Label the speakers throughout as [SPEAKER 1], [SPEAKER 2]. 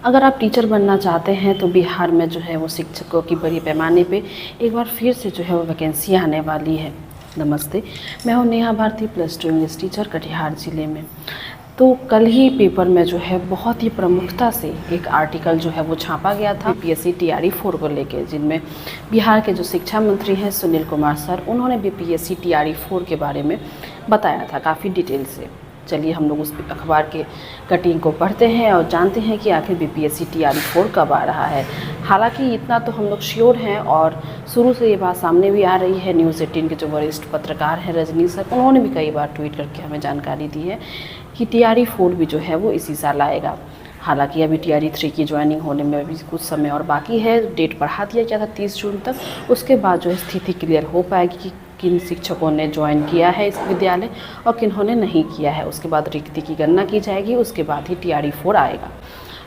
[SPEAKER 1] अगर आप टीचर बनना चाहते हैं तो बिहार में जो है वो शिक्षकों की बड़ी पैमाने पे एक बार फिर से जो है वो वैकेंसी आने वाली है। नमस्ते, मैं हूँ नेहा भारती, +2 इंग्लिश टीचर कटिहार ज़िले में। तो कल ही पेपर में जो है बहुत ही प्रमुखता से एक आर्टिकल जो है वो छापा गया था बीपीएससी टीआरई 4 को लेकर, जिनमें बिहार के जो शिक्षा मंत्री हैं सुनील कुमार सर, उन्होंने बीपीएससी टीआरई 4 के बारे में बताया था काफ़ी डिटेल से। चलिए हम लोग उस अखबार के कटिंग को पढ़ते हैं और जानते हैं कि आखिर बीपीएससी टीआरई 4 कब आ रहा है। हालांकि इतना तो हम लोग श्योर हैं और शुरू से ये बात सामने भी आ रही है। न्यूज़ 18 के जो वरिष्ठ पत्रकार हैं रजनी सर, उन्होंने भी कई बार ट्वीट करके हमें जानकारी दी है कि टीआरई 4 भी जो है वो इसी साल आएगा। हालांकि अभी टीआरई 3 की ज्वाइनिंग होने में अभी कुछ समय और बाकी है। डेट बढ़ा दिया गया था 30 जून तक। उसके बाद जो है स्थिति क्लियर हो पाएगी कि किन शिक्षकों ने ज्वाइन किया है इस विद्यालय और किन्होंने नहीं किया है। उसके बाद रिक्ति की गणना की जाएगी, उसके बाद ही टीआरई 4 आएगा।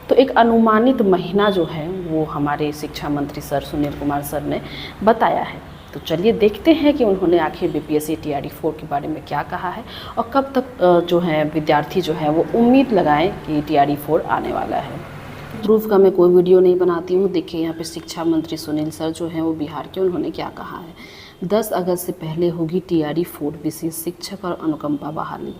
[SPEAKER 1] तो एक अनुमानित महीना जो है वो हमारे शिक्षा मंत्री सर सुनील कुमार सर ने बताया है। तो चलिए देखते हैं कि उन्होंने आखिर बीपीएससी टीआरई 4 के बारे में क्या कहा है और कब तक जो है विद्यार्थी जो है वो उम्मीद लगाएं कि टीआरई 4 आने वाला है। प्रूफ का मैं कोई वीडियो नहीं बनाती हूँ। देखिए यहाँ पे शिक्षा मंत्री सुनील सर जो हैं वो बिहार के, उन्होंने क्या कहा है। 10 अगस्त से पहले होगी टीआरई 4 विशेष शिक्षक और अनुकंपा बहाली।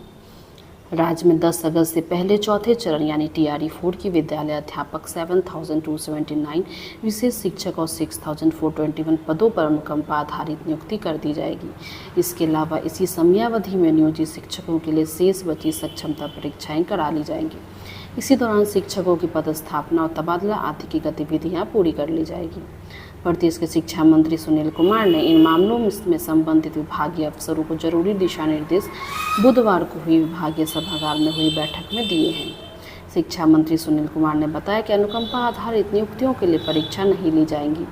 [SPEAKER 1] राज्य में 10 अगस्त से पहले चौथे चरण यानी टीआरई 4 की विद्यालय अध्यापक 7279, विशेष शिक्षक और 6421 पदों पर अनुकंपा आधारित नियुक्ति कर दी जाएगी। इसके अलावा इसी समयावधि में नियोजित शिक्षकों के लिए शेष बची सक्षमता परीक्षाएं करा ली जाएंगी। इसी दौरान शिक्षकों की पदस्थापना और तबादला आदि की गतिविधियां पूरी कर ली जाएगी। प्रदेश के शिक्षा मंत्री सुनील कुमार ने इन मामलों में संबंधित विभागीय अफसरों को जरूरी दिशा निर्देश बुधवार को हुई विभागीय सभागार में हुई बैठक में दिए हैं। शिक्षा मंत्री सुनील कुमार ने बताया कि अनुकंपा आधारित नियुक्तियों के लिए परीक्षा नहीं ली जाएंगी।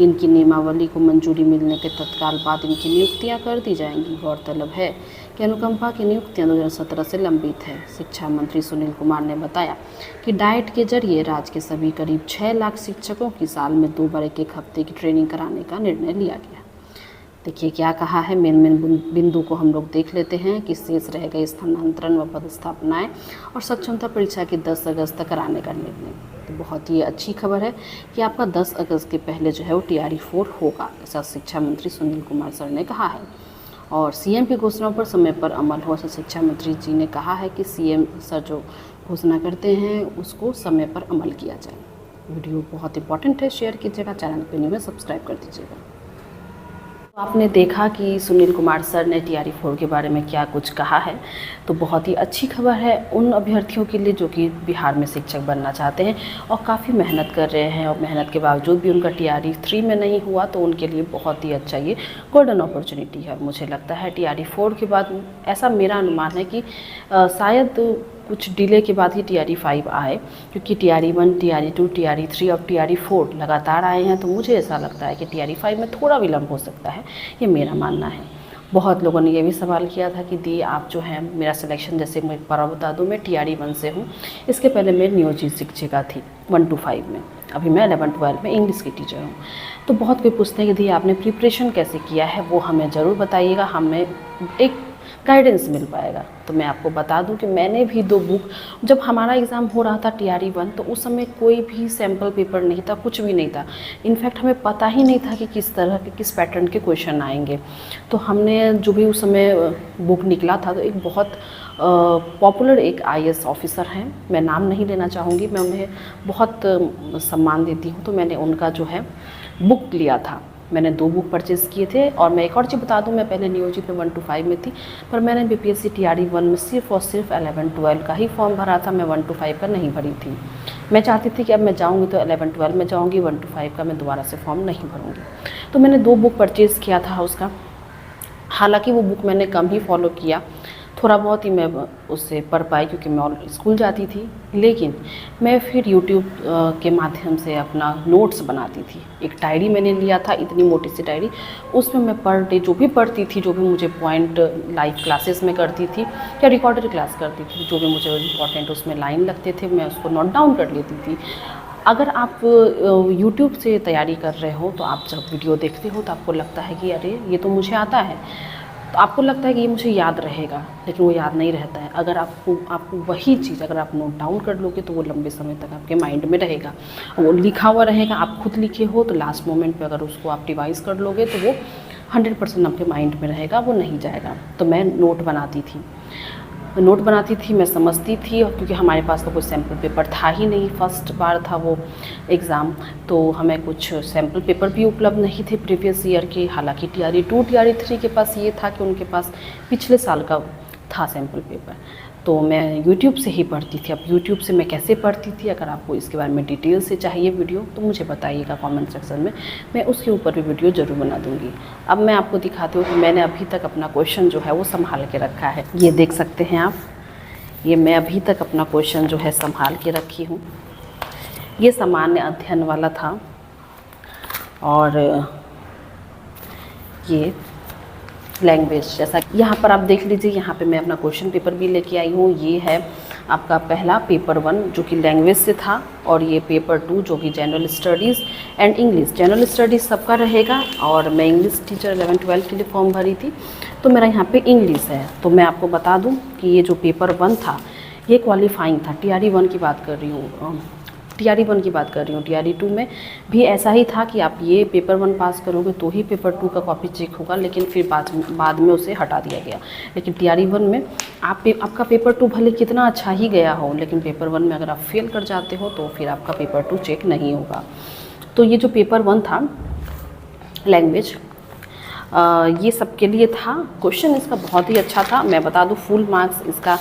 [SPEAKER 1] इनकी नियमावली को मंजूरी मिलने के तत्काल बाद इनकी नियुक्तियां कर दी जाएंगी। गौरतलब है कि अनुकंपा की नियुक्तियां 2017 से लंबित है। शिक्षा मंत्री सुनील कुमार ने बताया कि डाइट के जरिए राज्य के सभी करीब 6 लाख शिक्षकों की साल में 2 बार 1 हफ्ते की ट्रेनिंग कराने का निर्णय लिया गया। देखिए क्या कहा है। मेन बिंदु को हम लोग देख लेते हैं कि शेष रह गए स्थानांतरण व पदस्थापनाएं और सक्षमता परीक्षा की 10 अगस्त तक कराने का निर्णय। तो बहुत ही अच्छी खबर है कि आपका 10 अगस्त के पहले जो है वो टीआरई 4 होगा, ऐसा शिक्षा मंत्री सुनील कुमार सर ने कहा है। और सीएम की घोषणा पर समय पर अमल हो, ऐसा शिक्षा मंत्री जी ने कहा है कि सीएम सर जो घोषणा करते हैं उसको समय पर अमल किया जाए। वीडियो बहुत इंपॉर्टेंट है, शेयर कीजिएगा, चैनल पे न्यू है सब्सक्राइब कर दीजिएगा। आपने देखा कि सुनील कुमार सर ने टीआरई 4 के बारे में क्या कुछ कहा है। तो बहुत ही अच्छी खबर है उन अभ्यर्थियों के लिए जो कि बिहार में शिक्षक बनना चाहते हैं और काफ़ी मेहनत कर रहे हैं और मेहनत के बावजूद भी उनका टीआरई 3 में नहीं हुआ, तो उनके लिए बहुत ही अच्छा ये गोल्डन अपॉर्चुनिटी है। मुझे लगता है टीआरई 4 के बाद, ऐसा मेरा अनुमान है कि शायद कुछ डिले के बाद ही टीआरई 5 आए, क्योंकि टीआरई 1, टीआरई 2, टीआरई 3 और टीआरई 4 लगातार आए हैं। तो मुझे ऐसा लगता है कि टीआरई 5 में थोड़ा विलम्ब हो सकता है, ये मेरा मानना है। बहुत लोगों ने ये भी सवाल किया था कि दी आप जो है मेरा सिलेक्शन, जैसे मैं एक बार बता दूँ, मैं टीआरई 1 से हूँ। इसके पहले मैं नियोजित शिक्षिका थी 1 to 5 में। अभी मैं 11-12 में इंग्लिश की टीचर हूँ। तो बहुत कोई पूछते हैं कि दी आपने प्रिपरेशन कैसे किया है, वो हमें ज़रूर बताइएगा, हमें एक गाइडेंस मिल पाएगा। तो मैं आपको बता दूं कि मैंने भी 2 बुक, जब हमारा एग्ज़ाम हो रहा था टीआरई 1, तो उस समय कोई भी सैम्पल पेपर नहीं था, कुछ भी नहीं था। इनफैक्ट हमें पता ही नहीं था कि किस तरह के, किस पैटर्न के क्वेश्चन आएंगे। तो हमने जो भी उस समय बुक निकला था, तो एक बहुत पॉपुलर एक आईएएस ऑफिसर हैं, मैं नाम नहीं लेना चाहूँगी, मैं उन्हें बहुत सम्मान देती हूँ, तो मैंने उनका जो है बुक लिया था। मैंने 2 बुक परचेज़ किए थे। और मैं एक और चीज़ बता दूं, मैं पहले नियोजित में 1 to 5 में थी, पर मैंने बीपीएससी टीआरई 1 में सिर्फ और सिर्फ 11-12 का ही फॉर्म भरा था। मैं 1 to 5 का नहीं भरी थी। मैं चाहती थी कि अब मैं जाऊंगी तो 11-12 में जाऊंगी, 1 to 5 का मैं दोबारा से फॉर्म नहीं भरूंगी। तो मैंने 2 बुक परचेज़ किया था उसका। हालाँकि वो बुक मैंने कम ही फॉलो किया, थोड़ा बहुत ही मैं उससे पढ़ पाई, क्योंकि मैं स्कूल जाती थी। लेकिन मैं फिर यूट्यूब के माध्यम से अपना नोट्स बनाती थी। एक डायरी मैंने लिया था, इतनी मोटी सी डायरी, उसमें मैं पर डे जो भी पढ़ती थी, जो भी मुझे पॉइंट लाइव क्लासेस में करती थी या रिकॉर्डेड क्लास करती थी, जो भी मुझे इम्पॉर्टेंट उसमें लाइन लगते थे, मैं उसको नोट डाउन कर लेती थी। अगर आप यूट्यूब से तैयारी कर रहे हो, तो आप जब वीडियो देखते हो तो आपको लगता है कि अरे ये तो मुझे आता है, तो आपको लगता है कि ये मुझे याद रहेगा, लेकिन वो याद नहीं रहता है। अगर आपको वही चीज़ अगर आप नोट डाउन कर लोगे तो वो लंबे समय तक आपके माइंड में रहेगा, वो लिखा हुआ रहेगा। आप खुद लिखे हो तो लास्ट मोमेंट पे अगर उसको आप रिवाइज़ कर लोगे तो वो 100% आपके माइंड में रहेगा, वो नहीं जाएगा। तो मैं नोट बनाती थी, मैं समझती थी, और क्योंकि हमारे पास तो कोई सैम्पल पेपर था ही नहीं, फर्स्ट बार था वो एग्ज़ाम, तो हमें कुछ सैम्पल पेपर भी उपलब्ध नहीं थे प्रीवियस ईयर के। हालांकि TRE 2 TRE 3 के पास ये था कि उनके पास पिछले साल का था सैम्पल पेपर, तो मैं यूट्यूब से ही पढ़ती थी। अब यूट्यूब से मैं कैसे पढ़ती थी, अगर आपको इसके बारे में डिटेल से चाहिए वीडियो तो मुझे बताइएगा कमेंट सेक्शन में, मैं उसके ऊपर भी वीडियो ज़रूर बना दूँगी। अब मैं आपको दिखाती हूँ कि मैंने अभी तक अपना क्वेश्चन जो है वो संभाल के रखा है। ये देख सकते हैं आप, ये मैं अभी तक अपना क्वेश्चन जो है संभाल के रखी हूँ। ये सामान्य अध्ययन वाला था, और ये लैंग्वेज, जैसा यहाँ पर आप देख लीजिए, यहाँ पे मैं अपना क्वेश्चन पेपर भी लेके आई हूँ। ये है आपका पहला पेपर 1 जो कि लैंग्वेज से था, और ये पेपर 2 जो कि general studies and English. General studies सबका रहेगा, और मैं इंग्लिश टीचर 11-12 के लिए फॉर्म भरी थी, तो मेरा यहाँ पे इंग्लिश है। तो मैं आपको बता दूँ कि ये जो पेपर 1 था ये क्वालिफाइंग था। TRE 1 की बात कर रही हूँ, TRE 1 की बात कर रही हूँ। TRE 2 में भी ऐसा ही था कि आप ये पेपर 1 पास करोगे तो ही पेपर 2 का कॉपी चेक होगा, लेकिन फिर बाद में उसे हटा दिया गया। लेकिन TRE 1 में आपका पेपर 2 भले कितना अच्छा ही गया हो, लेकिन पेपर 1 में अगर आप फेल कर जाते हो तो फिर आपका पेपर 2 चेक नहीं होगा। तो ये जो पेपर 1 था लैंग्वेज, ये सबके लिए था। क्वेश्चन इसका बहुत ही अच्छा था। मैं बता दूँ फुल मार्क्स इसका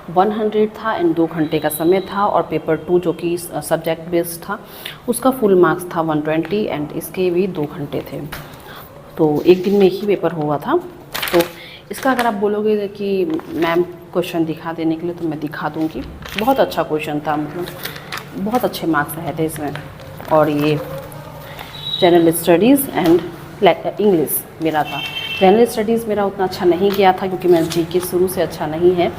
[SPEAKER 1] 100 था एंड 2 घंटे का समय था, और पेपर 2 जो कि सब्जेक्ट बेस्ड था उसका फुल मार्क्स था 120 एंड इसके भी 2 घंटे थे। तो एक दिन में ही पेपर हुआ था। तो इसका अगर आप बोलोगे कि मैम क्वेश्चन दिखा देने के लिए, तो मैं दिखा दूँगी। बहुत अच्छा क्वेश्चन था, मतलब बहुत अच्छे मार्क्स आए थे इसमें। और ये जनरल स्टडीज़ एंड इंग्लिश मेरा था। जनरल स्टडीज़ मेरा उतना अच्छा नहीं गया था क्योंकि मेरा GK शुरू से अच्छा नहीं है।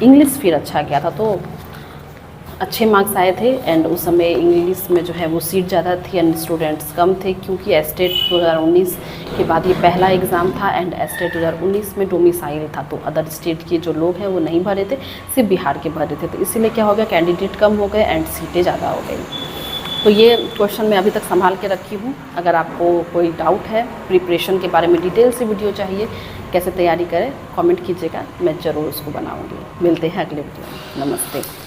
[SPEAKER 1] इंग्लिश फिर अच्छा गया था, तो अच्छे मार्क्स आए थे। एंड उस समय इंग्लिश में जो है वो सीट ज़्यादा थी एंड स्टूडेंट्स कम थे, क्योंकि एस्टेट 2019 के बाद ये पहला एग्ज़ाम था, एंड एस्टेट 2019 में डोमिसाइल था, तो अदर स्टेट के जो लोग हैं वो नहीं भरे थे, सिर्फ बिहार के भरे थे। तो इसीलिए क्या हो गया, कैंडिडेट कम हो गए एंड सीटें ज़्यादा हो गई। तो ये क्वेश्चन मैं अभी तक संभाल के रखी हूँ। अगर आपको कोई डाउट है, प्रिपरेशन के बारे में डिटेल से वीडियो चाहिए, कैसे तैयारी करें, कमेंट कीजिएगा, मैं ज़रूर उसको बनाऊँगी। मिलते हैं अगले वीडियो में। नमस्ते।